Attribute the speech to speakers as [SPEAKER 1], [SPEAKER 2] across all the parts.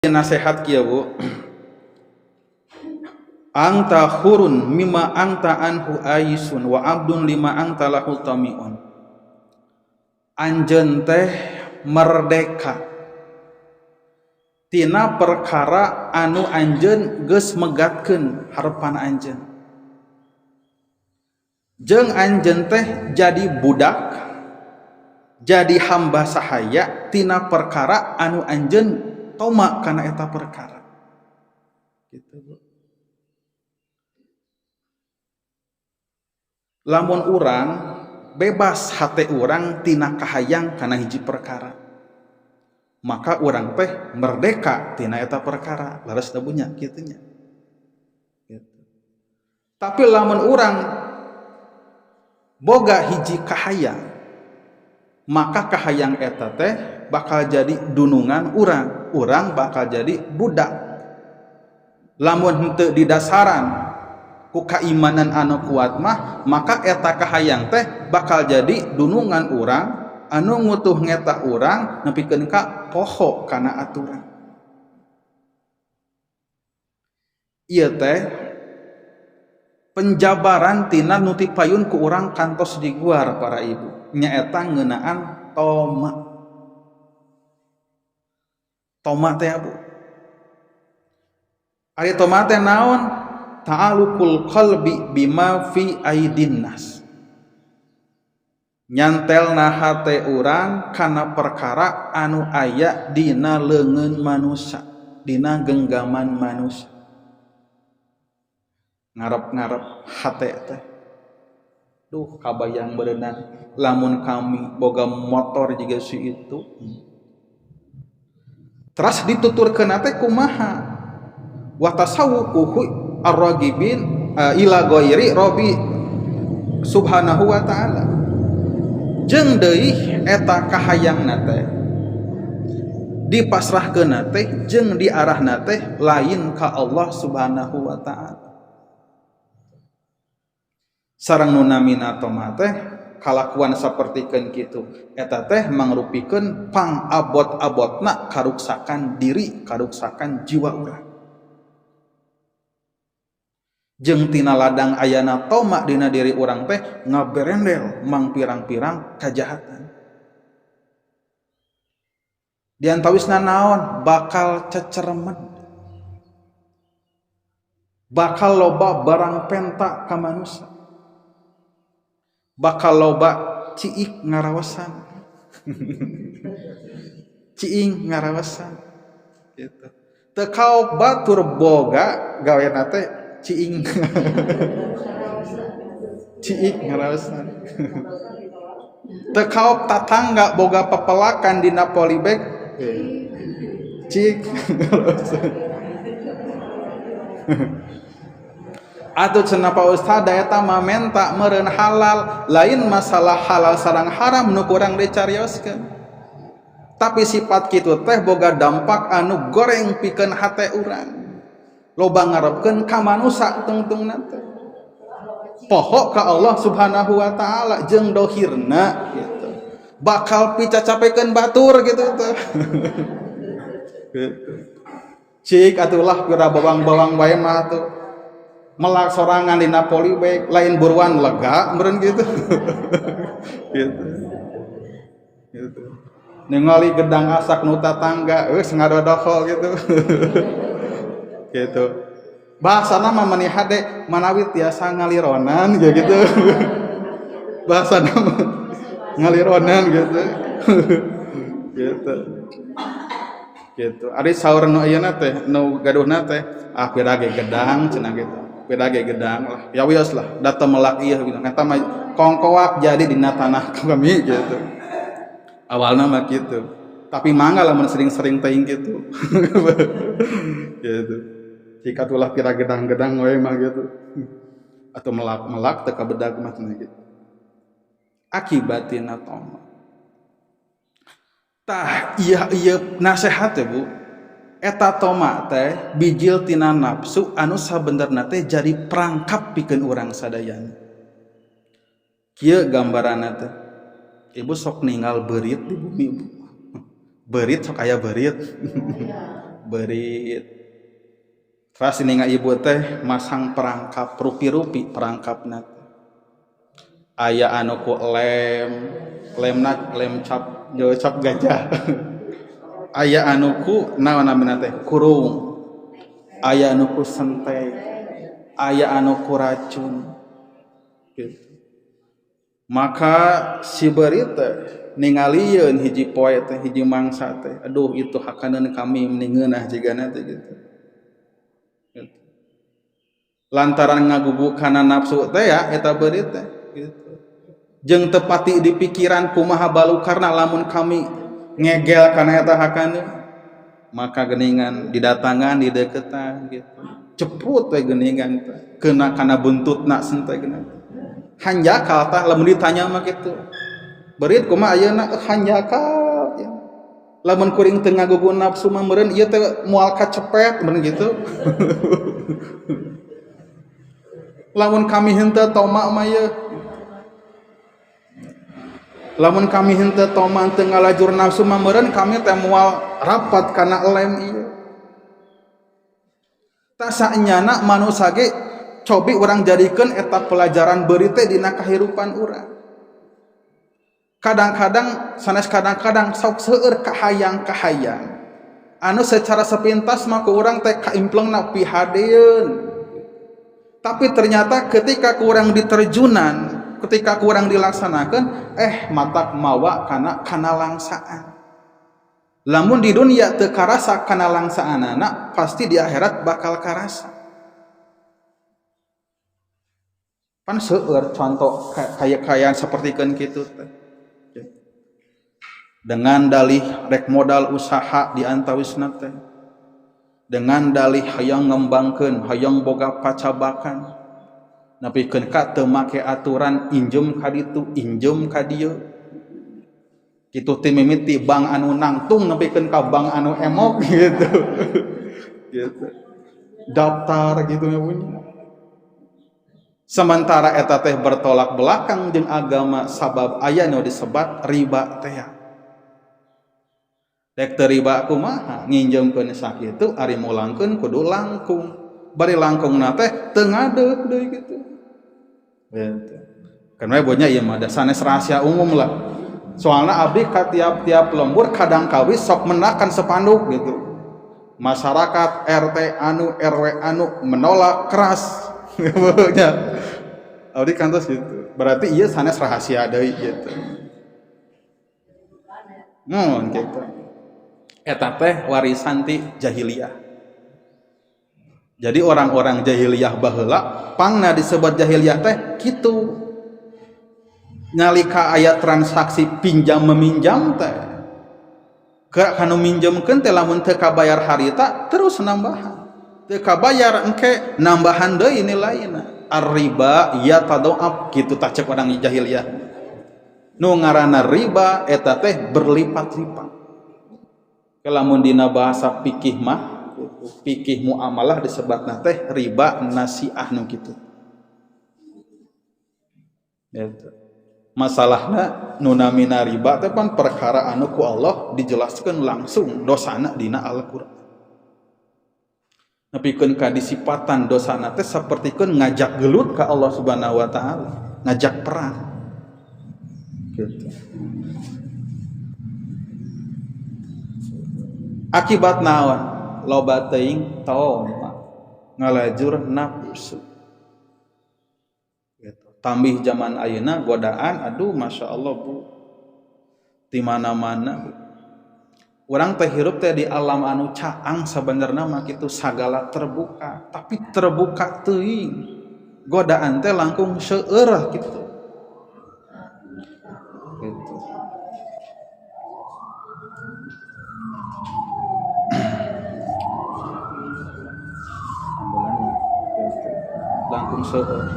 [SPEAKER 1] Nasihat kieu Bu, anta hurun mimma anta anhu aisun wa abdun lima anta lahu tamiun. Anjeun teh merdeka tina perkara anu anjeun geus megatkeun harepan anjeun. Jeung anjeun teh jadi budak, jadi hamba sahaya tina perkara anu anjeun toma kana eta perkara. Gitu Bu. Lamun urang bebas hate urang tina kahayang kana hiji perkara, maka urang teh merdeka tina eta perkara, laras da bunya kitu nya. Gitu. Tapi lamun urang boga hiji kahayang, maka kahayang eta teh bakal jadi dunungan urang bakal jadi budak. Lamun henteu didasaran ku keimanan anu kuat mah, maka eta kahayang teh bakal jadi dunungan urang anu ngutuh ngeta urang nepikeun ka poho kana aturan. Ieu teh penjabaran tina nu tipayun ku urang kantos diguar para ibu, nyaeta ngeunaan toma. Toma teh Bu, ari toma teh naon? Ta'alukul qalbi bima fi aidin nas, nyantelna hate urang kana perkara anu aya dina leungeun manusia, dina genggaman manusia. Ngarep-ngarep hate teh, duh kabayang berenang lamun kami boga motor jiga si itu. Teras dituturkeun teh kumaha? Wa tasawwuquhu ar-ragibin ila ghairi rabbi subhanahu wa ta'ala. Jeung deui eta kahayangna teh dipasrahkeun teh jeung diarahna teh lain ka Allah subhanahu wa ta'ala. Sareng nu namina toma teh kalakuan sapertikeun kitu eta teh mangrupikeun pangabot-abotna karuksakan diri, karuksakan jiwa urang. Jeung tina ladang ayana toma dina diri urang teh ngaberendel mang pirang-pirang kajahatan. Diantawisna naon? Bakal ceceremet, bakal loba barang penta ka manusia, bakal loba ciik ngarawasan. Ciing ngarawasan gitu. Teu kaok batur boga gaweana teh ciing. Ciik ngarawasan. Teu kaok tatangga boga pepelakan dina polybag. Ciik ngarawasan. Atuh cenah Pak Ustad eta mah menta meureun halal, lain masalah halal sareng haram nu kurang dicarioskeun. Tapi sifat kitu teh boga dampak anu goreng pikeun hate urang. Loba ngarepkeun ka manusia tungtungna teh. Poho ka Allah Subhanahu wa ta'ala jeung dohirna gitu. Bakal picacapekeun batur gitu teh. Gitu. Cik atulah pira bawang-bawang bae mah tuh. Melak sorangan dina polybag lain buruan lega meureun gitu. Gitu. Gitu. Ningali gedang asak nu tatangga geus ngadodoho gitu. Gitu. Bahasana mah maneh hade manawi tiasa ngalironan gitu. Bahasana mah ngalironan gitu. Gitu. Gitu. Ari saur nu ayeuna teh nu gaduhna teh pira ge gedang cenah gitu. Pira ge gedang lah. Ya wios lah data melak ieu gitu. Eta mah kongkoak jadi dina tanah kami gitu. Awalna mah gitu. Tapi mangga lamun sering-sering teuing gitu. Gitu. Jika tulah pira gedang-gedang we mah gitu. Atau melak teu kabedag mah cenah gitu. Akibatina toma. Tah ieu nasehat teh Bu. Eta toma teh bijil tina nafsu anu sabenerna teh jadi perangkap pikeun urang sadayana. Kieu gambaranna teh. Ibu sok ninggal beurit di bumi. Beurit sok aya beurit. berit terus ini ibu teh masang perangkap rupi-rupi perangkapna aya anu ku lem cap gajah aya anu ku naon teh kurung aya anu ku sentek aya anu ku racun gitu. Maka si berit ningalieun hiji poe teh hiji mangsa teh aduh itu hakaneun kami meningeunah jigana teh gitu. Lantaran ngagugu kana nafsu teh ya eta berit teh gitu. Jeung teu pati di pikiran kumaha balukarna lamun kami ngegel kana eta hakaneun maka geuningan didatangan di deketan gitu. Ceput we geuningan teh kena kana buntutna sente geuningan. Hanjakal tah lamun ditanya mah kitu. Berit kumaha ayeuna hanjakal ya. Lamun kuring teu ngagugu nafsu mah meureun ieu teh moal kacepet meureun gitu. Lamun kami henteu toma mah ye lamun kami henteu toma teu ngalajur nafsu mah meureun kami teh moal rapat kana lem ieu tah saenyana manusia ge cobi urang jadikeun eta pelajaran beuri teh dina kahirupan urang kadang-kadang sanes kadang-kadang sok seueur kahayang-kahayang anu secara sepintas mah ku urang teh kaimplengna pihadeun. Tapi ternyata ketika kurang diterjunan, ketika kurang dilaksanakan, matak mawa kana langsaan. Lamun di dunia teu karasa kana langsaanana, pasti di akhirat bakal karasa. Pan seueur contoh kaya-kayaan sapertikeun kitu teh. Dengan dalih rek modal usaha di antawisna teh. Dengan dalih hayang ngembangkeun hayang boga pacabakan napikeun ka teu make aturan injem ka ditu injem ka dieu kitu teh mimiti bank anu nangtung napikeun ka bank anu emok gitu gitu daftar gitu nya punya sementara eta teh bertolak belakang jeung agama sabab aya nu disebat riba teh dek teriba kumaha nginjemkeun sakitu ari mulangkeun kudu langkung bari langkungna teh teu ngadeg deui kitu gitu kan we bonya ieu mah da sanes rahasia umum lah soalna abdi ka tiap-tiap lembur kadang kawis sok menakan sepanduk gitu masyarakat RT anu RW anu menolak keras bonya abdi kantos gitu berarti ieu sanes rahasia deui gitu gitu eta teh warisan ti jahiliyah. Jadi orang-orang jahiliyah baheula pangna disebut jahiliyah teh kitu. Nalika aya transaksi pinjam meminjam teh. Kanu minjemkeun teh lamun teu kabayar harita terus nambahan. Teu kabayar engke nambahan deui nilaina. Ar-riba yatada'ab kitu tah ceuk urang jahiliyah. Nu ngaranna riba eta teh berlipat-lipat. Kalamun dina bahasa fikih mah fikih muamalah disebutna teh riba nasiah nu kitu. Eta. Masalahna nu namina riba teh pan perkara anu ku Allah dijelaskeun langsung dosana dina Al-Qur'an. Nepikeun ka disipatan dosana teh sapertikeun ngajak gelut ka Allah Subhanahu wa taala, ngajak perang. Gitu. Akibat naon loba teuing toma ngalajur nafsu gitu. Tambih zaman ayeuna godaan aduh Masya Allah bu di mana-mana urang teh hirup teh di alam anu caang sabenerna mah kitu sagala terbuka tapi terbuka teuing godaan teh langkung seueur gitu gitu. Langkung seueur.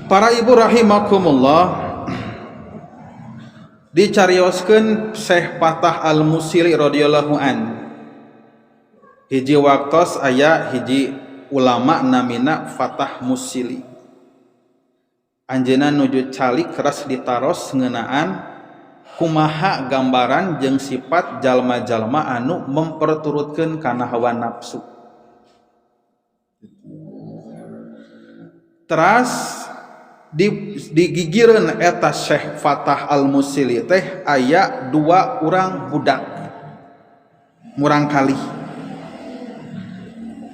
[SPEAKER 1] Para ibu rahimakumullah dicarioskeun Syekh Fatah Al-Musili radhiyallahu an. Hiji waktos aya hiji ulama namina Fatah Musili. Anjeunna nuju calik keras ditaros ngeunaan kumaha gambaran jeung sifat jalma-jalma anu memperturutkeun kana hawa nafsu. Teras digigireun eta Syekh Fatah Al-Musili teh aya 2 urang budak murang kalih.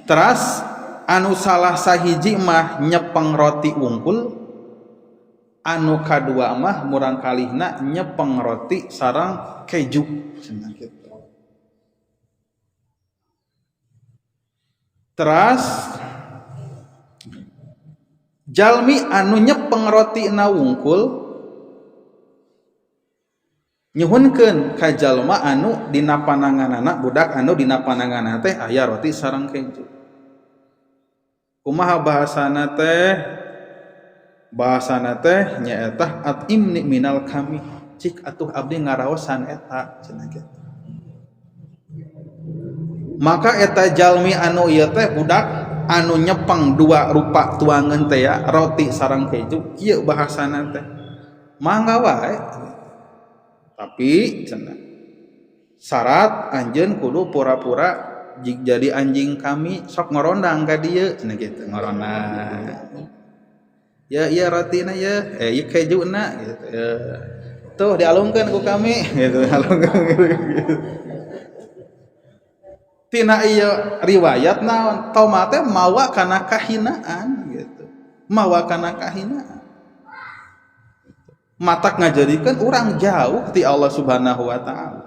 [SPEAKER 1] Teras anu salah sahiji mah nyepeng roti wungkul, anu kadua mah murang kalihna nyepeng roti sareng keju. Teras jalmi anu nyepeng roti na wungkul nyuhunkeun ka jalma anu dina pananganana budak anu dina pananganana teh aya roti sareng keju. Kumaha bahasana teh? Bahasana teh nyaeta atimni minal kami, cik atuh abdi ngaraosan eta cenah kitu. Maka eta jalmi anu ieu teh budak anu nyepeng 2 rupa tuangan teh ya roti sareng keju, ieu bahasana teh mangga wae. Tapi cenah syarat anjeun kudu pura-pura jadi anjing kami sok ngorondang ka dieu cenah kitu, ngorondang. Ya iya rotina ya, ieu kejuna gitu. Tuh dialungkeun ku kami gitu, alungkeun gitu. Tina ieu riwayat naon? Toma teh mawa kana kahinaan gitu. Mawa kana kahinaan. Matak ngajadikeun urang jauh ti Allah Subhanahu wa taala.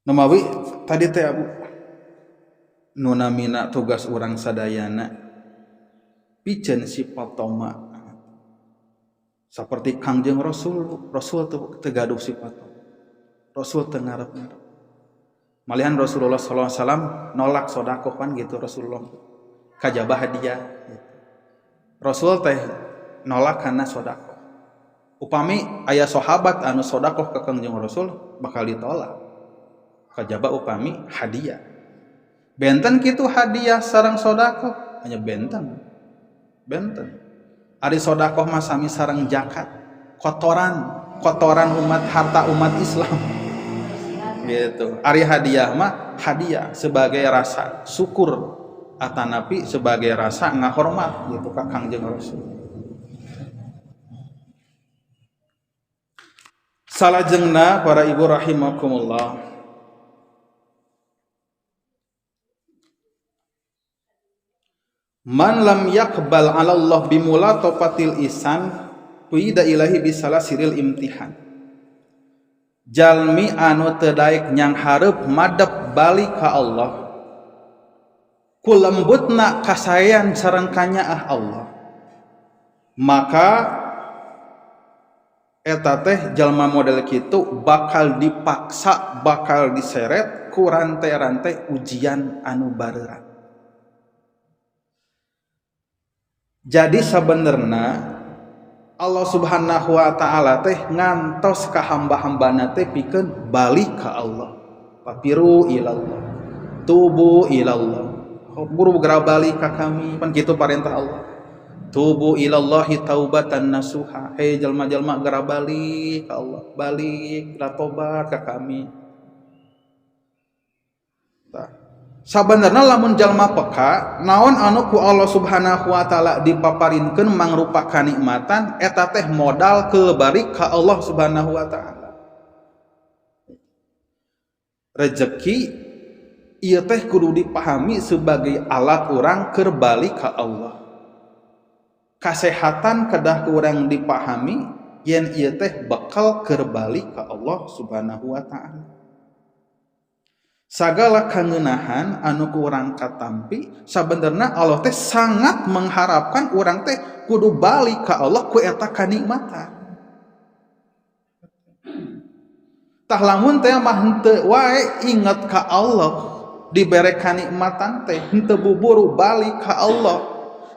[SPEAKER 1] Namawi tadi teh Abu nu namina tugas urang sadayana piceun sifat toma saperti Kangjeng Rasul teu gaduh sifat toma. Rasul teu ngarep-ngarep. Malihan Rasulullah sallallahu alaihi wasallam nolak sedekah kan gitu Rasulullah. Kajabah hadiah gitu. Rasul teh nolak kana sedekah. Upami aya sahabat anu sedekah ka Kangjeng Rasul bakal ditolak. Kajaba upami hadiah. Benten kitu hadiah sareng sedekah hanya benten. Ari sedekah mah sami sareng zakat, kotoran umat harta umat Islam. Gitu. Ari hadiah mah hadiah sebagai rasa syukur atanapi sebagai rasa ngahormat gitu ka Kangjeng Rasul. Salajengna para ibu rahimakumullah. Man lam yakbal 'ala Allah bimulatafatil ihsan tuida ilahi bisalasiril imtihan. Jalmi anu teu daek nyang hareup madep balik ka Allah ku lembutna kasayan sareng kanyaah Allah, maka eta teh jalma model kitu bakal dipaksa, bakal diseret ku rantai-rantai ujian anu bareurat. Jadi sebenarnya Allah Subhanahu wa taala teh ngantos ka hamba-hambana teh pikeun balik ka Allah. Papiru ilallah. Tubu ilallah. Guru segera balik ka kami, pan kitu parentah Allah. Tubu ilallahi taubatan nasuha. Hei jalma-jalma segera balik ka Allah. Balik da tobat ka kami. Tah. Sabenerna lamun jalma peka naon anu ku Allah Subhanahu wa taala dipaparinkeun mangrupa kanikmatan eta teh modal ke balik ka Allah Subhanahu wa taala. Rezeki ieu teh kudu dipahami sebagai alat urang keur balik ka Allah. Kasehatan kedah urang dipahami yen ieu teh bekal keur balik ka Allah Subhanahu wa taala. Sagala kangenahan anu ku urang katampi sabenerna Allah teh sangat mengharapkan urang teh kudu balik ka Allah ku eta kanikmatan. Tah lamun teh mah henteu wae inget ka Allah dibere kanikmatan teh henteu buburu balik ka Allah.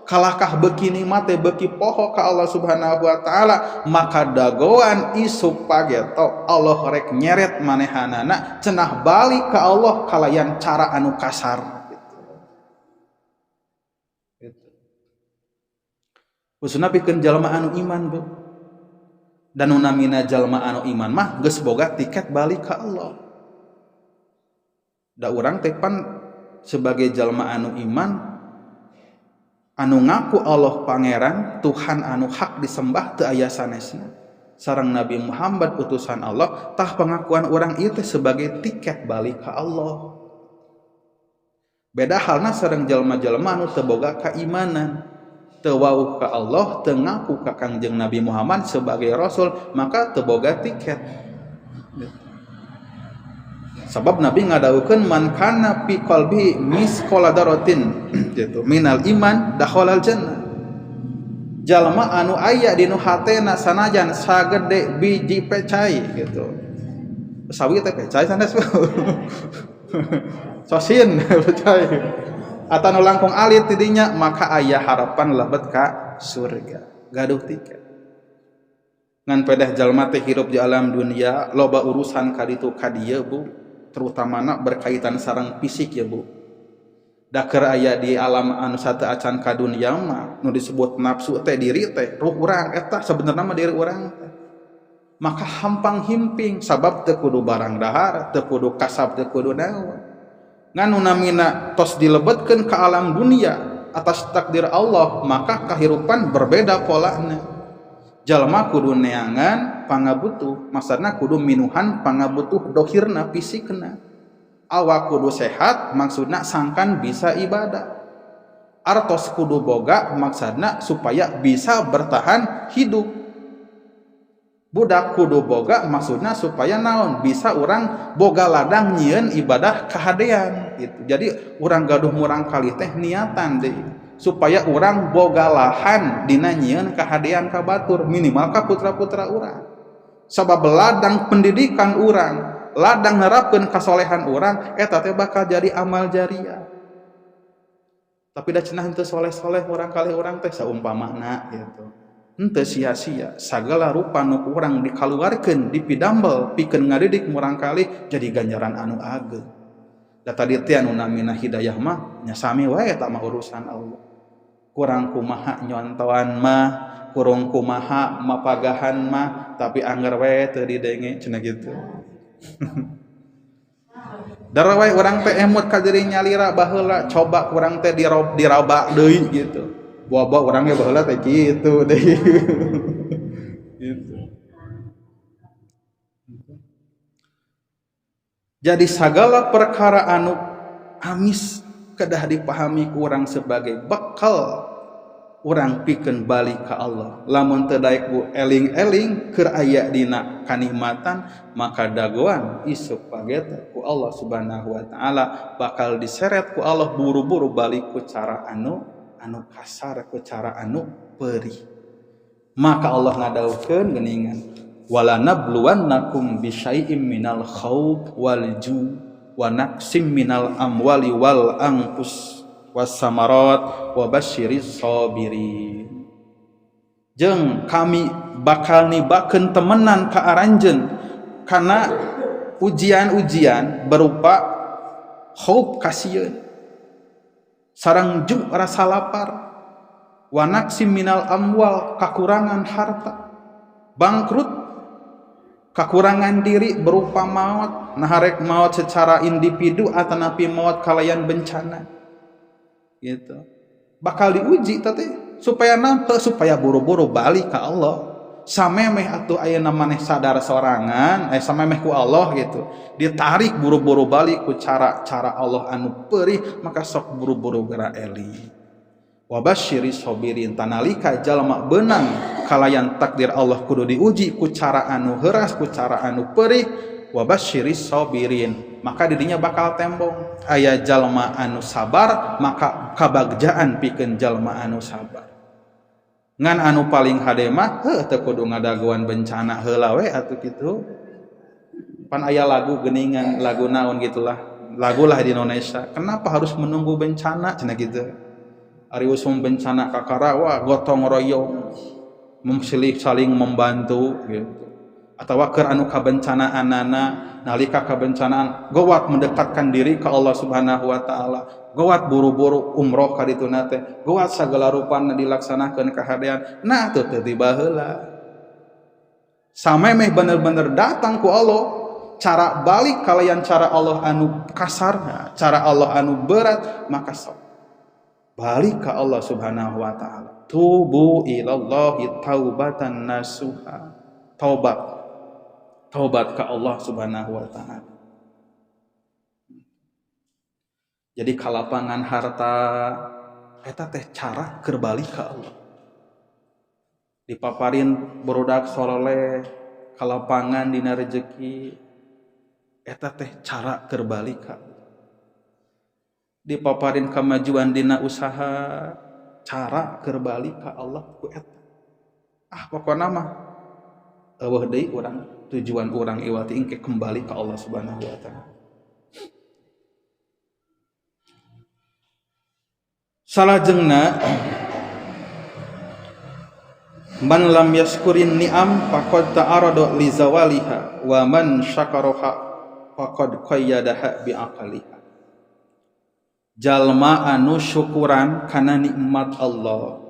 [SPEAKER 1] Kalahkah beuki nikmat teh beuki poho ka Allah Subhanahu wa taala, maka dagoan isuk pageto Allah rek nyeret manehanana cenah balik ka Allah kalayan cara anu kasar gitu. khususna pikeun jalma anu iman Bu. Dan unamina jalma anu iman mah geus boga tiket balik ka Allah. Da urang teh pan sebagai jalma anu iman anu ngaku Allah pangeran Tuhan anu hak disembah teu aya sanesna sareng Nabi Muhammad utusan Allah, tah pengakuan urang ieu teh sebagai tiket balik ka Allah. Beda halna sareng jalma-jalma anu teu boga keimanan, teu wauh ka Allah, teu ngaku ka Kangjeng Nabi Muhammad sebagai rasul, maka teu boga tiket. Sabab Nabi ngadawukeun man kana fi qalbi misqala daratin gitu minal iman dakhalal jannah. Jalma anu aya dinu hatena sanajan sagede biji pecai gitu. Sawi teh pecai sanes. Sosin pecai. Ata nu langkung alit tidinya maka aya harapan lebet ka surga. Gaduh tiket. Ngan pedah jalma teh hirup di alam dunia loba urusan ka ditu ka dieu Bu. Terutamana berkaitan sareng fisik ya Bu. Dakar aya di alam anu sateu acan ka dunya mah nu disebut nafsu teh diri teh ruh urang eta sebenarnya mah diri urang teh. Maka hampang himping sabab teu kudu barang dahar, teu kudu kasab, teu kudu naon. Ngan namina tos dilebetkeun ka alam dunia atas takdir Allah, maka kahirupan berbeda polana. Jalma kudu neangan pangabutuh, maksudna kudu minuhan pangabutuh dohirna fisikna. Awak kudu sehat, maksudna sangkan bisa ibadah. Artos kudu boga, maksudna supaya bisa bertahan hidup. Budak kudu boga, maksudna supaya naon bisa urang boga ladang nyieun ibadah kahadean gitu. Jadi urang gaduh murang kali teh niatan deui supaya urang boga lahan dina nyieun kahadean ka batur minimal ka putra-putra urang. Sabab ladang pendidikan urang, ladang nerapkeun kasolehan urang eta teh bakal jadi amal jariah. Tapi da cenah henteu soleh-soleh urang kali urang teh saumpamana gitu. Henteu sia-sia sagala rupa nu urang dikaluarkeun dipidambel pikeun ngadidik murang kali jadi ganjaran anu ageung. Da tadi teh anu namina hidayah mah nya sami wae eta mah urusan Allah. Kurang kumaha nyontoan mah, kurang kumaha mapagahan mah, tapi anggar wae teu didenge cenah gitu. Dara wae urang teh emut ka diri nyalira baheula coba urang teh diraba deui gitu. Buah-buah urang ge baheula teh kitu deui. Gitu. Jadi segala perkara anu amis kedah dipahami ku urang sebagai bekal urang pikeun balik ka Allah. Lamun teu daek Bu eling-eling keur aya dina kanikmatan maka dagoan isuk pageta ku Allah Subhanahu wa taala bakal diseret ku Allah buru-buru balik ku cara anu kasar, ku cara anu peurih. Maka Allah ngadawukeun geuningan wala nabluwannakum bisyai'im minal khauf wal ju' wa naqsim minal amwali wal anfus was samarat wa basyiriz sabirin. Jeung kami bakal nibakeun temenan ka aranjeun kana ujian-ujian berupa khauf kasieun sareng ju rasa lapar wa naqsim minal amwal kakurangan harta bangkrut kakurangan diri berupa maut, naharek maut secara individu atau napi maut kalayan bencana, gitu. Bakal diuji tadi supaya nampak supaya buru-buru balik ke Allah. Samemeh atuh ayeuna maneh sadar sorangan, samemeh ku Allah gitu. Ditarik buru-buru balik ku cara Allah anu peurih, maka sok buru-buru geura eli. Wa basyiris sabirin tanalika jalma beunang kalayan takdir Allah kudu diuji ku cara anu heuras ku cara anu peurih wa basyiris sabirin maka didinya bakal tembong aya jalma anu sabar maka kabagjaan pikeun jalma anu sabar ngan anu paling hade mah teu kudu ngadaguan bencana heula we atuh kitu pan aya lagu geuningan lagu naon gitulah lagu lah di Indonesia kenapa harus menunggu bencana cenah gitu. Ari usum bencana ka Karawa gotong royong saling membantu gitu. atawa keur anu kabencanaanana nalika kabencanaan gowat mendekatkan diri ke Allah Subhanahu wa taala, gowat buru-buru umroh ka dituna teh, gowat sagala rupana dilaksanakeun kahadean. Nah teu tiba heula samemeh bener-bener datang ku Allah, cara balik kalayan cara Allah anu kasarna, cara Allah anu berat, maka sok balik ka Allah Subhanahu wa taala. Tubu ilallahi taubatan nasuha, taubat ke Allah Subhanahu wa taala. Jadi kalapangan harta eta teh cara keur balik ka Allah. Dipaparin burudak soleh kalapangan dina rezeki eta teh cara keur balik ka Allah. Dipaparin kemajuan dina usaha cara keur balik ka Allah ku eta. Pokona mah eueuh deui urang tujuan urang ieu teh engke kembali ka Allah Subhanahu wa taala. Salajengna man lam yaskurin ni'am faqad ta'arada li zawaliha wa man syakaraha faqad qayyadaha bi aqliha. Jalma anu syukuran kana nikmat Allah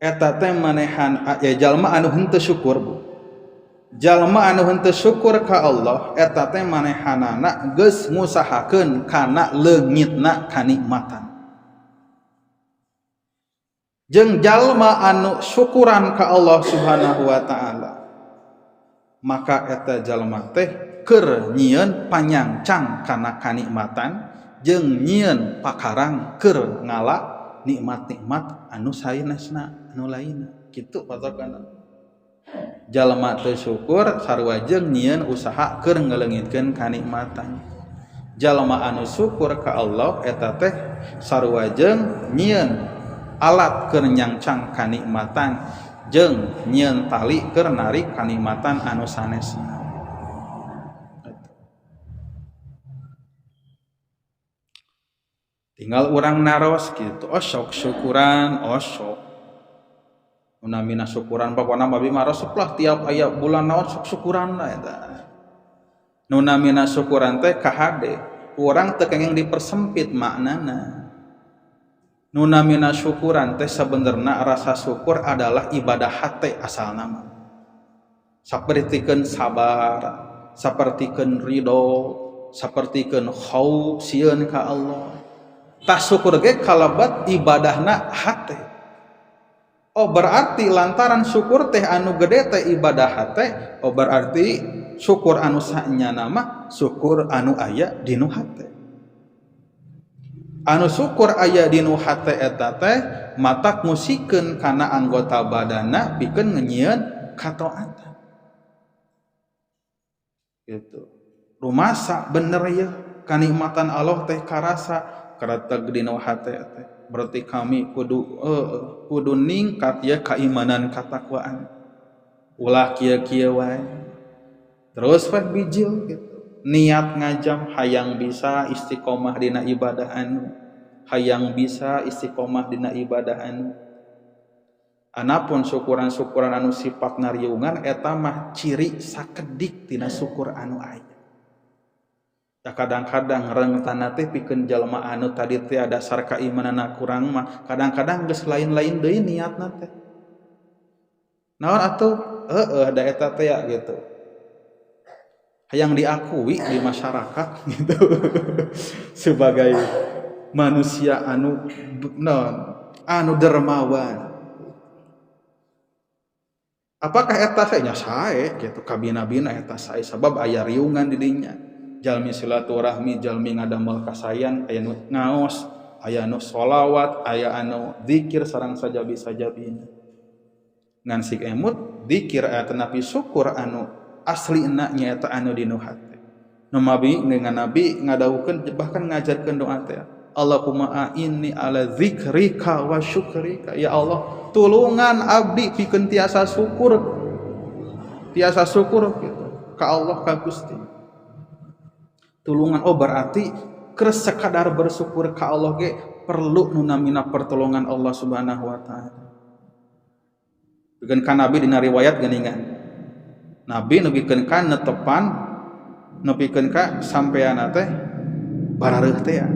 [SPEAKER 1] eta teh manehan jalma anu henteu syukur bu. Jalma anu henteu syukur ka Allah eta teh manehanana geus ngusahakeun kana leungitna kanikmatan. Jeung jalma anu syukuran ka Allah Subhanahu wa taala maka eta jalma teh keur nyieun panyancang kana kanikmatan jeung nyieun pakarang keur ngala nikmat-nikmat anu saeuneusna anu lainna. Kitu patokanna. Jalma teu syukur sarua jeung nyieun usaha keur ngaleungitkeun kanikmatan. Jalma anu syukur ka Allah eta teh sarua jeung nyieun alat keur nyancang kanikmatan jeung nyieun tali keur narik kanikmatan anu sanesna. Tinggal urang naros kitu, sok syukuran, sok. Munamina syukuran pokona babi mah reseplah tiap aya bulan naon sok syukuran da eta. Nunamina syukuran teh kahade, urang teu kenging dipersempit maknana. Nunamina syukuran teh sebenarnya rasa syukur adalah ibadah hati asal nama. Sapertikeun sabar, sapertikeun ridho, sapertikeun khauf sieun ka Allah. Tah syukur ge kalabat ibadahna hati. Berarti lantaran syukur teh anu gede teh ibadah hati, berarti syukur anu sanyana mah syukur anu aya dinu hati. Anu syukur aya dinu hate eta teh matak musikeun kana anggota badana pikeun nganyieun kataatan. Gitu. Rumasa bener ya kanikmatan Allah teh karasa karateg dinu hate teh. Berarti kami kudu ningkat ya keimanan katakwaan. Ulah kieu-kieu wae. Terus fat bijil gitu. Niat ngajam hayang bisa istiqomah dina ibadah anu, hayang bisa istiqomah dina ibadah anu. Anapun syukuran-syukuran anu sifatna riungan eta mah ciri sakedik tina syukur anu aya. Da kadang-kadang rentana teh pikeun jalma anu tadi teh dasar keimanana kurang mah kadang-kadang geus lain-lain deui niatna teh. Naon atuh? Da eta teh ya gitu. Yang diakui di masyarakat gitu sebagai manusia anu dermawan. Apakah eta nya sae gitu kabina-bina eta sae sabab aya riungan di dinya. Jalmi silaturahmi, jalmi ngadamel kasayan, aya nu ngaos, aya nu sholawat, aya anu zikir sareng sajabi-sajabina. Ngan sik emut zikir aya tenapi syukur anu asli enaknya eta anu dinu hate. Nu dengan Nabi ngadawukeun bahkan ngajarkeun doa teh. Allahumma a'inni ala dzikrika wa syukrika. Ya Allah, tulungan abdi pikeun tiasa syukur. Tiasa syukur gitu ka Allah ka Gusti. Tulungan berarti keur sekadar bersyukur ka Allah ge perlu nu namina pertolongan Allah Subhanahu wa taala. Dengan kan Nabi dina riwayat geuningan Nabi nebikeun ka netepan nepikeun ka sampeana teh barareuh teh ya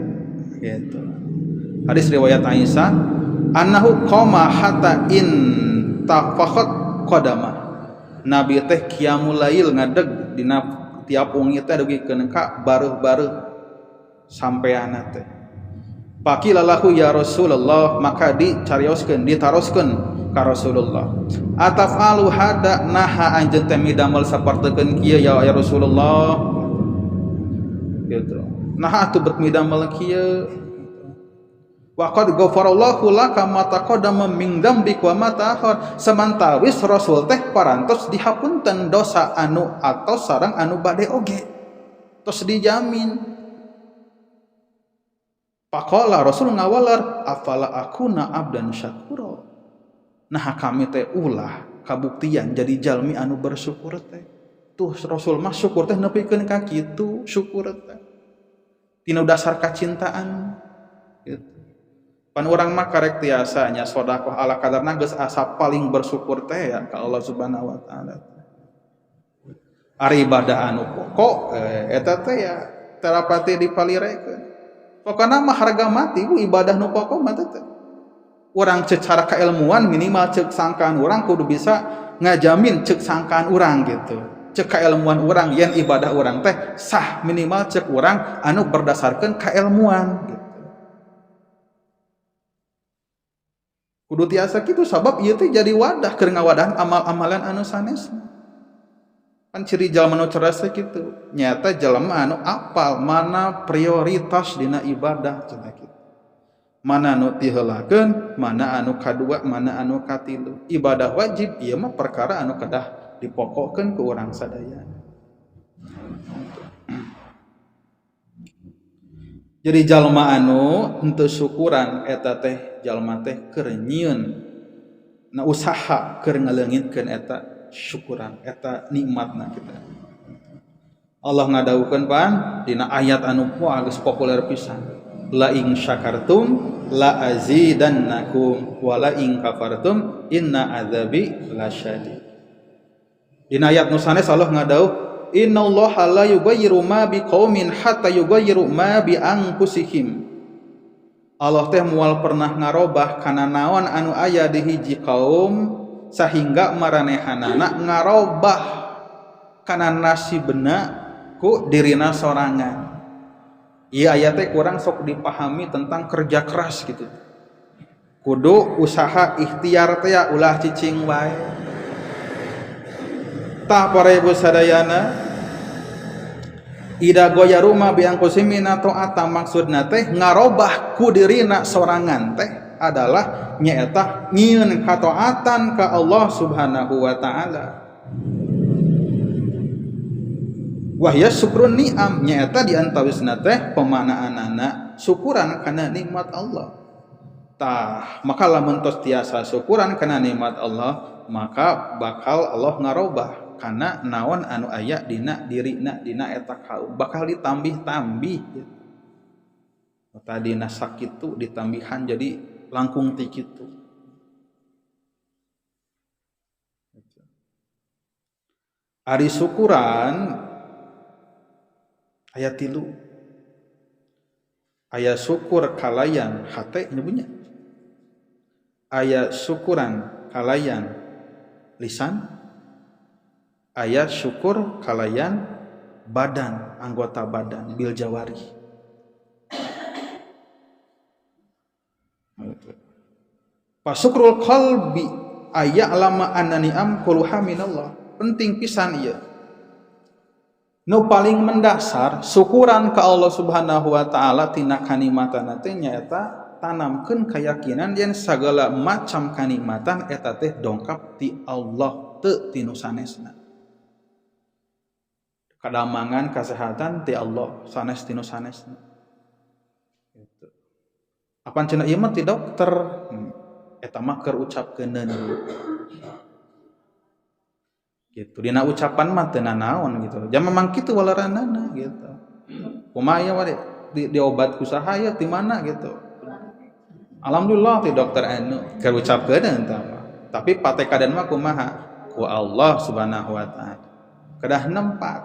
[SPEAKER 1] gitu. Hadis riwayat Aisyah annahu qama hatta in tafakhat qadama. Nabi teh qiyamul lail ngadeg dina tiap wengi teh dugikeun ka bareuh-bareuh sampeana teh. Faqila lahu ya Rasulullah, maka dicaroskeun ditaroskeun ka Rasulullah. Atafalu hada naha anjeun teh midamel sapertikeun kieu ya Rasulullah. Gitu. Nah atuh bet midamel kieu. Wa qad ghafarallahu laka ma taqaddama min dzambik wa ma ta'akhir. Samantawis Rasul teh parantos dihapunten dosa anu atos sareng anu bade oge. Tos dijamin. Faqala Rasul ngawalar afala akuna abdan syakura. Nah kami teh ulah kabuktian jadi jalmi anu bersyukur teh. Tuh Rasul mah syukur teh nepikeun ka kitu syukur teh. Tina dasar kacintaan gitu. Pan urang mah karek tiasa nya sedekah ala kadarna geus asa paling bersyukur teh ya ka Allah Subhanahu wa taala. Ari ibadah anu pokok eta teh ya terapati dipalirekeun. Pokona mah harga mati ku ibadah nu pokok mah teh. Urang secara keilmuan minimal ceuk sangkaan urang kudu bisa ngajamin ceuk sangkaan urang gitu. Ceuk keilmuan urang yen ibadah urang teh sah minimal ceuk urang anu berdasarkan keilmuan gitu. Kudu tiasa kitu sabab ieu teh jadi wadah keur ngawadahan amal-amalan anu sanesna. Kan ciri jalma anu cerdas teh kitu. Nyata jalma anu apal mana prioritas dina ibadah cenah kitu. Mana anu diheulakeun, mana anu kadua, mana anu katilu. Ibadah wajib ieu mah perkara anu kedah dipokokkeun ku urang sadaya. Jadi jalma anu henteu syukuran eta teh jalma teh keur nyieun na usaha keur ngaleungitkeun eta syukuran eta nikmatna kita. Allah ngadawukeun pan dina ayat anu geus populer pisan. La in syakartum la azidannakum wa la in kafartum inna adzabi lasyadid. Dina ayat nu sanes Allah ngadawuh innallaha la yughayyiru ma biqaumin hatta yughayyiru ma bi anfusihim. Allah teh moal pernah ngarobah kana naon anu aya di hiji kaum sehingga maranehanana ngarobah kana nasibna ku dirina sorangan. Ieu aya teh kurang sok dipahami tentang kerja keras gitu. Kudu usaha ikhtiar teh ulah cicing wae. Tah para ibu sadayana ida goyaru ma bi angkusimina ta'ata maksudna teh ngarobah ku dirina sorangan teh adalah nyaeta nyieun kataatan ka Allah Subhanahu wa taala. Wahya syukrun ni'am nyaeta di antawisna teh pemanaanana syukuran kana nikmat Allah. Tah maka lamun tos tiasa syukuran kana nikmat Allah maka bakal Allah ngarobah kana naon anu aya dina dirina dina eta kaum bakal ditambih-tambih. Tadina sakitu ditambihan jadi langkung ti kitu. Ari syukuran aya tilu. Aya syukur kalayan hate nyebutnya. Aya syukuran kalayan lisan. Aya syukur kalayan badan, anggota badan, bil jawari. Fasukrul qalbi aya alama annani am quluha minallah. Penting pisan ieu. Nu paling mendasar syukuran ka Allah Subhanahu wa taala tina kanikmatan teh nyaeta tanamkeun keyakinan yen sagala macam kanikmatan eta teh dongkap ti Allah teu ti nu sanesna. Kadamangan kesehatan ti Allah sanes ti nu sanesna. Gitu. Apan cenah ieu mah ti dokter. Eta mah keur ucapkeuneun. Gitu. Dina ucapan mah teu nanaon gitu. Jam memang kitu walaranana gitu. Kumaha we diobat ku saha ya ti mana gitu. Alhamdulillah ti dokter anu keur ucapkeun tah. Tapi patekadan mah kumaha? Ku Allah Subhanahu wa taala. kedah nempat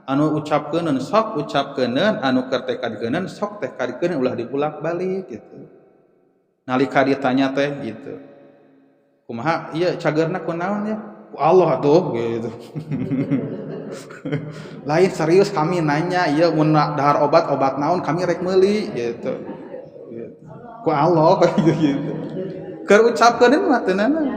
[SPEAKER 1] anu ucapkeuneun sok ucapkeuneun anu keur tekadkeuneun sok tekadkeun ulah dibulak-balik gitu nalika ditanya teh gitu kumaha ieu cagerna kunaon ya ku Allah tuh gitu lain serius kami nanya ieu mun dahar obat naon kami rek meuli gitu ku Allah gitu keur ucapkeun mah teu naon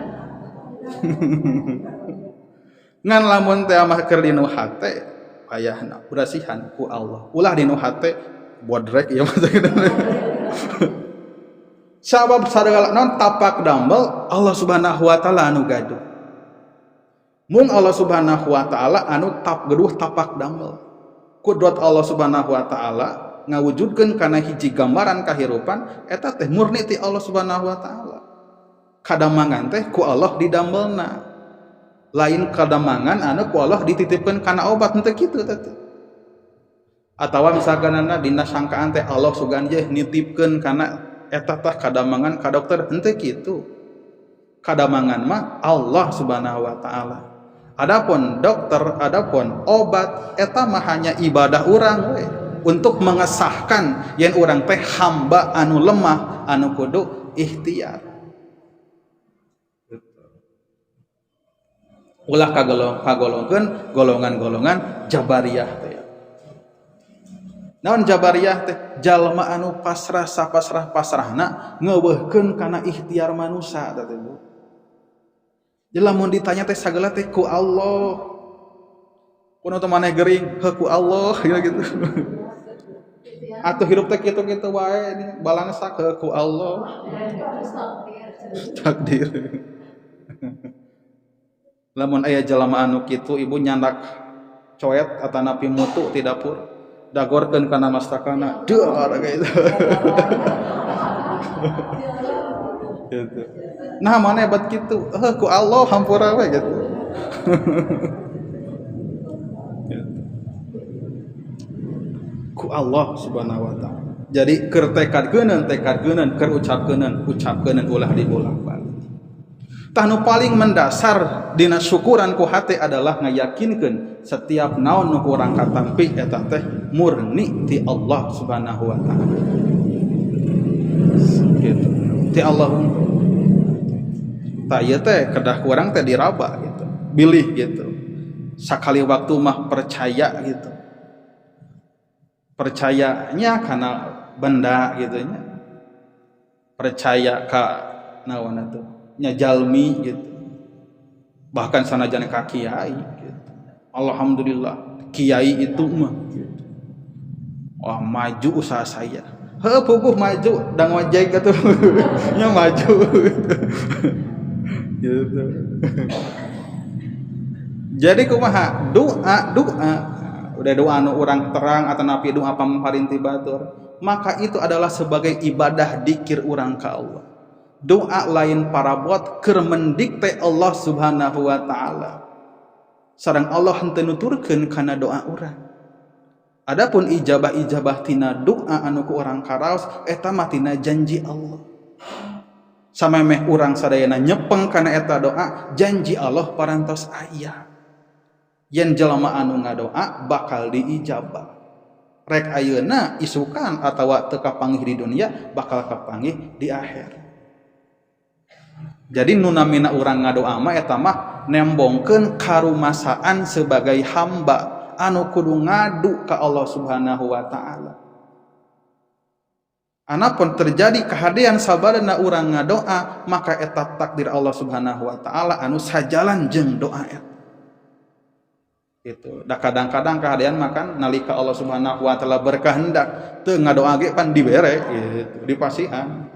[SPEAKER 1] ngan lamun teh mah keur dinu hate payahna berasihan ku Allah ulah dinu hate bodrek ieu mah sabab sadaya naon tapak dambel Allah Subhanahu wa taala anu gaduh mung Allah Subhanahu wa taala anu geduh tapak dambel kudrat Allah Subhanahu wa taala ngawujudkeun kana hiji gambaran kahirupan eta teh murni ti Allah Subhanahu wa taala kadamangan teh ku Allah didambelna lain kadamangan anu ku Allah dititipkeun kana obat henteu kitu teh atawa misalkanana dina sangkaan teh Allah sugan je nitipkeun kana eta tah kadamangan ka dokter henteu kitu kadamangan mah Allah Subhanahu wa taala adapun dokter adapun obat eta mah hanya ibadah urang we untuk mengesahkan yen urang teh hamba anu lemah anu kudu ikhtiar ulah kagolongkeun golongan-golongan Jabariyah teh. Naon Jabariyah teh? Jalma anu pasrah sapasrah-pasrahna ngeuweuhkeun kana ikhtiar manusia teh. Jadi lamun ditanya teh sagala teh ku Allah. Kunaon teh maneh gering, heuh ku Allah gitu. Atuh hirup teh kitu-kitu wae balangsak heuh ku Allah. Takdir. Lamun aya jalma anu kitu ibu nyandak coet atanapi mutu ti dapur dagorkeun kana mastakana deuar gitu. Gitu. Nah mana hebat kitu ku Allah hampura we gitu. Ku Allah Subhanahu wa taala. Jadi keur tekadkeun keur ucapkeun ulah dibolak-balik. Tanu paling mendasar dina syukuran ku hate adalah ngayakinkeun setiap naon nu urang katampi eta teh murni ti Allah Subhanahu wa taala. Gitu. Ti Allah. Ta ieu teh kedah kurang teh diraba gitu. Bilih gitu. Sakali waktu mah percaya gitu. Percayanya kana benda gitu nya. Percaya ka naon atuh nya jalmi gitu bahkan sanajan ka kiai gitu. Alhamdulillah kiai itu mah gitu. Wah maju usaha saya heuh puguh maju dang wajai gitu nya maju gitu. Jadi kumaha doa udah doa anu urang terang atau napi doa pamarinti batur maka itu adalah sebagai ibadah dikir urang ka Allah. Doa lain parabot keur mendikte Allah Subhanahu wa taala. Sareng Allah henteu nuturkeun kana doa urang. Adapun ijabah tina doa anu ku urang karaos eta mah tina janji Allah. Samemeh urang sadayana nyepeng kana eta doa, janji Allah parantos aya. Yen jelema anu ngadoa bakal diijabah. Rek ayeuna isukan atawa teu kapanggih di dunia bakal kapanggih di akhirat. Jadi nunamina urang ngadoa mah eta mah nembongkeun karumasaan sebagai hamba anu kudu ngadu ka Allah Subhanahu wa taala. Anapun terjadi kehadian sabadana urang ngadoa maka eta takdir Allah Subhanahu wa taala anu sajalan jeung doa eta. Gitu. Da kadang-kadang kehadian makan nalika Allah Subhanahu wa taala berkehendak teu ngadoa ge pan dibere gitu, dipasihan.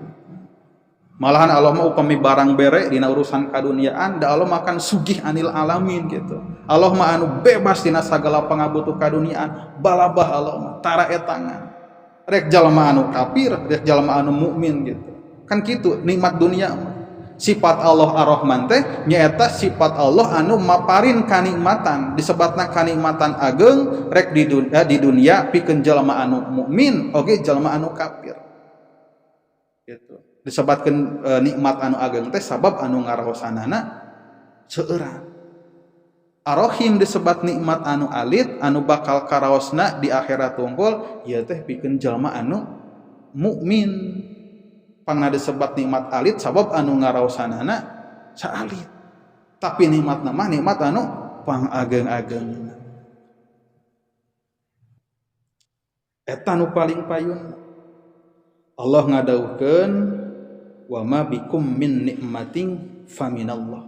[SPEAKER 1] Malahan Allah mah upami barang bere dina urusan kaduniaan da Allah makan sugih anil alamin gitu. Allah mah anu bebas dina sagala pangabutuh kaduniaan, balabah Allah mah tara etangan. Rek jalma anu kafir, rek jalma anu mukmin gitu. Kan kitu nikmat dunia mah. Sifat Allah Ar-Rahman teh nyaeta sifat Allah anu maparin kanikmatan, disebutna kanikmatan ageng rek di dunia pikeun jalma anu mukmin oge jalma anu kafir. Gitu. Disebutkan nikmat anu ageng teh sabab anu ngaraosanana seueuran. Ar-Rahim disebat nikmat anu alit anu bakal karaosna di akhirat unggul ieu teh pikeun jalma anu mukmin. Pangna disebat nikmat alit sabab anu ngaraosanana saalit. Tapi nikmatna mah nikmat anu pangageng-ageng. Eta nu paling payun. Allah ngadawukeun wa ma bikum min nikmatin faminallah.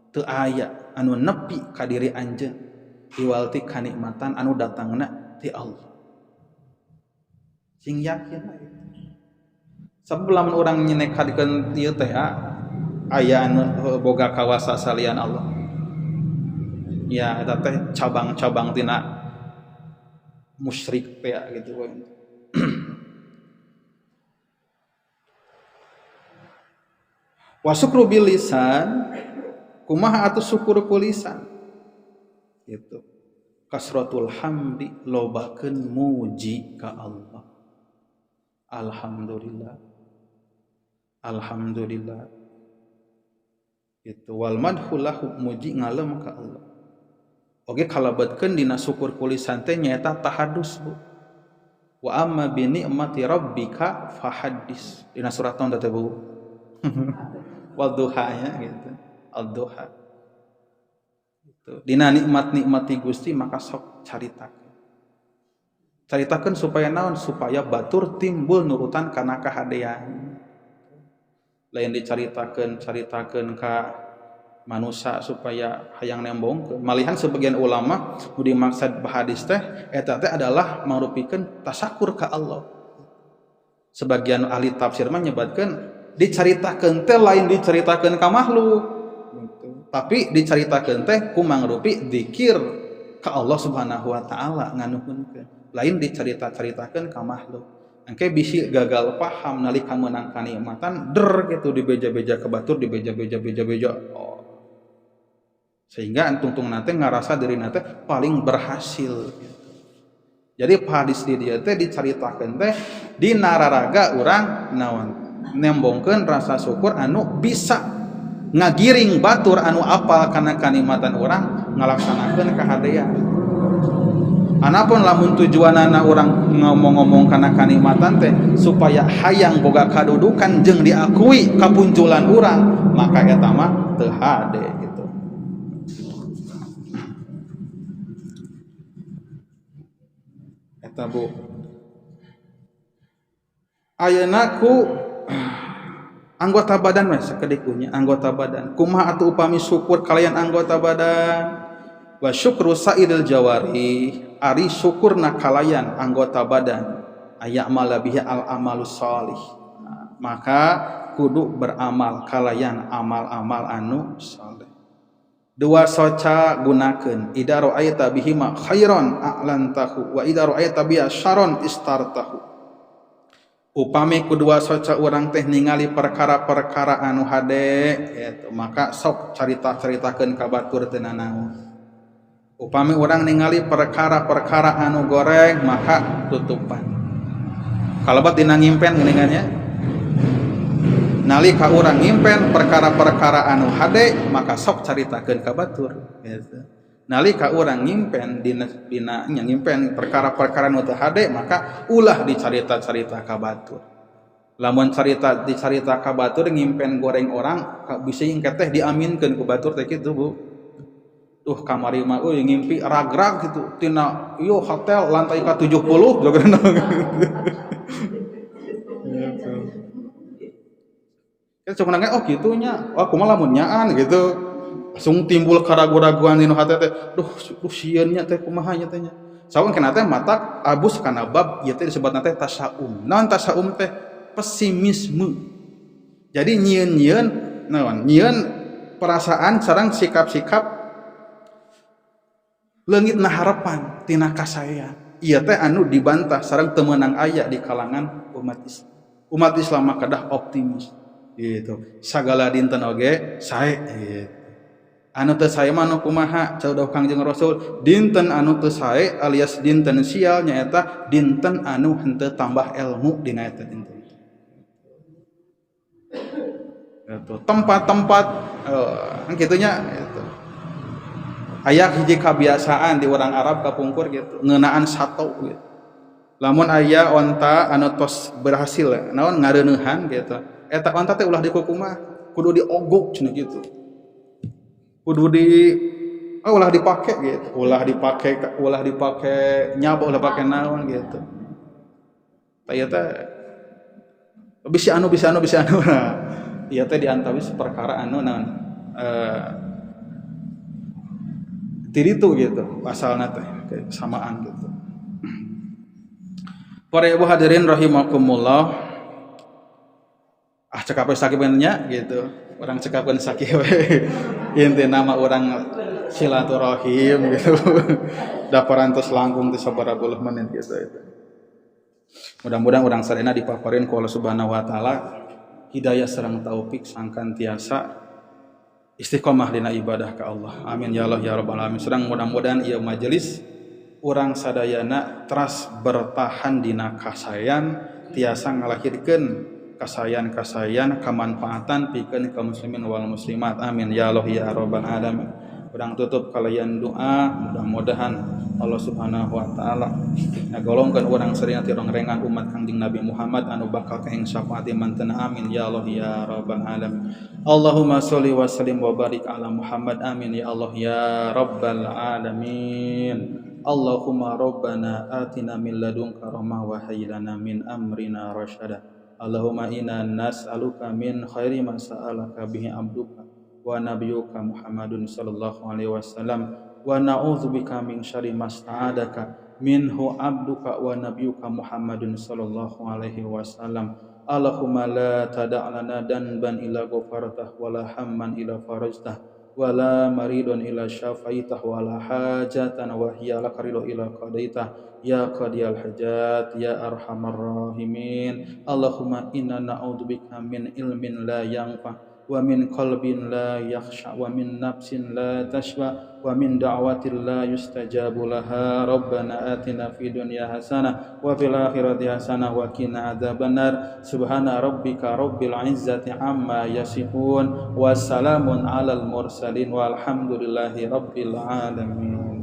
[SPEAKER 1] Teu aya anu nepi ka diri anjeun iwalti kanikmatan anu datangna ti Allah. Sing yakin sabab lamun urang nyenekadkeun ieu teh aya anu boga kawasa salian Allah. Ya eta teh cabang-cabang tina musyrik teh gitu we. Wa syukru bil lisan kumaha atuh syukur ku lisan gitu. Kasratul hamdi lobakeun muji ka Allah. Alhamdulillah. Alhamdulillah. Itu wal madhu lahu muji ngalem ka Allah. Oge kalebetkeun dina syukur ku lisan teh nyaeta tahadus Bu. Wa amma bi ni'mati rabbika fahaddis. Dina surat naon teh Bu? Wadduha ya gitu. Al-duha. Dina nikmat-nikmati Gusti maka sok caritakeun. Caritakeun supaya naon? Supaya batur timbul nurutan kana kahadean. Lain dicaritakeun ka manusia supaya hayang nembongkeun. Malihan sebagian ulama nu dimaksud hadis teh eta teh adalah marupikeun tasakur ka Allah. Sebagian ahli tafsir mah nyebatkeun dicaritakeun teh lain dicaritakeun ka makhluk. Tapi dicaritakeun teh ku mangrupi dzikir ka Allah Subhanahu wa taala nganuhunkeun. Lain dicarita-caritakeun ka makhluk. Engke bisi gagal paham nalika meunang kanikmatan gitu dibeja-beja ke batur dibeja-beja. Oh. Sehingga antungtungna teh ngarasa dirina teh paling berhasil gitu. Jadi hadis di dieu teh dicaritakeun teh dina raraga urang naon nembongkeun rasa syukur anu bisa ngagiring batur anu apal kana kanikmatan urang ngalaksanakeun kahadean. Anapun lamun tujuanana urang ngomong-ngomong kana kanikmatan teh supaya hayang boga kadudukan jeung diakui kapunculan urang, maka eta mah teu hade gitu. Eta Bu. Ayeuna ku anggota badan we sakedikunya anggota badan. Kumaha atuh upami syukur kalian anggota badan? Wa syukru sa'idil jawari ari syukurna kalayan anggota badan aya malabiha al amalus shalih. Maka kudu beramal kalayan amal-amal anu saleh. Dua soca gunakeun idza ra'aita bihima khairan a'lantahu wa idza ra'aita biha syarran istartahu. Upami kedua soca urang teh ningali perkara-perkara anu hade eta maka sok carita-caritakeun ka batur teu naon. Upami urang ningali perkara-perkara anu goreng maka tutupan. Kalabat dina ngimpen geuningannya. Nalika urang ngimpen perkara-perkara anu hade maka sok caritakeun ka batur gitu. Nalika urang ngimpen dina ngimpen perkara-perkara anu teu hade maka ulah dicarita-carita ka batur. Lamun dicarita ka batur ngimpen goreng orang bisa engke teh diaminkeun ku batur teh kitu Bu. Tuh kamari mah euy ngimpi ragrag gitu tina ieu hotel lantai ka 70 jogeuna gitu. Kita cuma nanya oh gitunya. Oh kumaha lamun nyaan gitu. Langsung timbul karagu-raguan dina hate teh. Duh sieun nya teh kumaha nya teh nya. Saung kana teh matak abus kana bab ieu teh disebutna teh tasaum. Naon tasaum teh? Pesimisme. Jadi nyieun-nyieun naon? Nyieun perasaan sareng sikap-sikap leungitna harapan tina kasaean. Ieu teh anu dibantah sareng teu meunang aya di kalangan umat Islam. Umat Islam mah kedah optimis gitu. Sagala dinten oge sae gitu. Anu teu sae mah anu kumaha? Ceueuh Kangjeng Rasul, dinten anu teu sae alias dinten sial nyaeta dinten anu henteu tambah ilmu dina eta dinten. Gitu. Tempat-tempat kitunya gitu. aya hiji kabiasaan di orang Arab kapungkur gitu ngeunaan sato gitu lamun aya onta anu tos berhasil naon ngareuneuhan gitu eta onta teh ulah dikukumah kudu diogok cenah gitu kudu ulah dipake gitu ulah dipake nyabo ulah pake naon gitu aya teh bisa anu nah ieu teh diantawis perkara anu naon tiritu gitu asalna teh kesamaan gitu. Para ibu hadirin rahimakumullah, cekap sakibnya gitu, orang cekapkan sakit inti nama orang silaturahim gitu, daparan terus langkung di sabarabuluh menit gitu itu. Mudah-mudahan orang sadayana dipaparin ku Allah Subhanahu wa taala hidayah sareng taufik sangkan tiasa istiqomah dina ibadah ka Allah. Amin ya Allah ya rabbal alamin. Sedang mudah-mudahan ieu majelis urang sadayana teras bertahan dina kasayan tiasa ngalahirkeun kasayan kamanfaatan pikeun kaum muslimin wal muslimat. Amin ya Allah ya rabbal alamin. Urang tutup kalayan doa mudah-mudahan Allah Subhanahu wa taala ngagolongkeun urang sadayana ti rongrengan umat Kangjeng Nabi Muhammad anu bakal kaeng syafaat mantenna. Amin ya Allah ya rabbal alamin. Allahumma sholli wa sallim wa barik ala Muhammad. Amin ya Allah ya rabbal alamin. Allahumma rabbana atina min ladunka rahmah wa hayyi lana min amrina rasyada. Allahumma inna nas'aluka min khairi ma sa'alaka bihi abduka wa nabiyyuka Muhammadun sallallahu alaihi wasallam wa na'udzubika min syarri ma sta'adaka minhu abduka wa nabiyyuka Muhammadun sallallahu alaihi wasallam. Allahumma la tada' lana danban illa ghafartah wa la hamman illa farajtah wa la maridun illa syafaitah wa la hajatan wa hiya lakarilu illa qadaitah ya qadiyal hajat ya arhamar rahimin. Allahumma inna na'udzubika min ilmin la yanfa wa min qalbin la yakhsha wa min nafsin la tashwa wa min da'watin la yustajabu laha. Rabbana atina fid dunya hasanah wa fil akhirati hasanah wa qina adzabannar. Subhana rabbika rabbil izzati amma yasifun wa salamun alal mursalin walhamdulillahi rabbil alamin.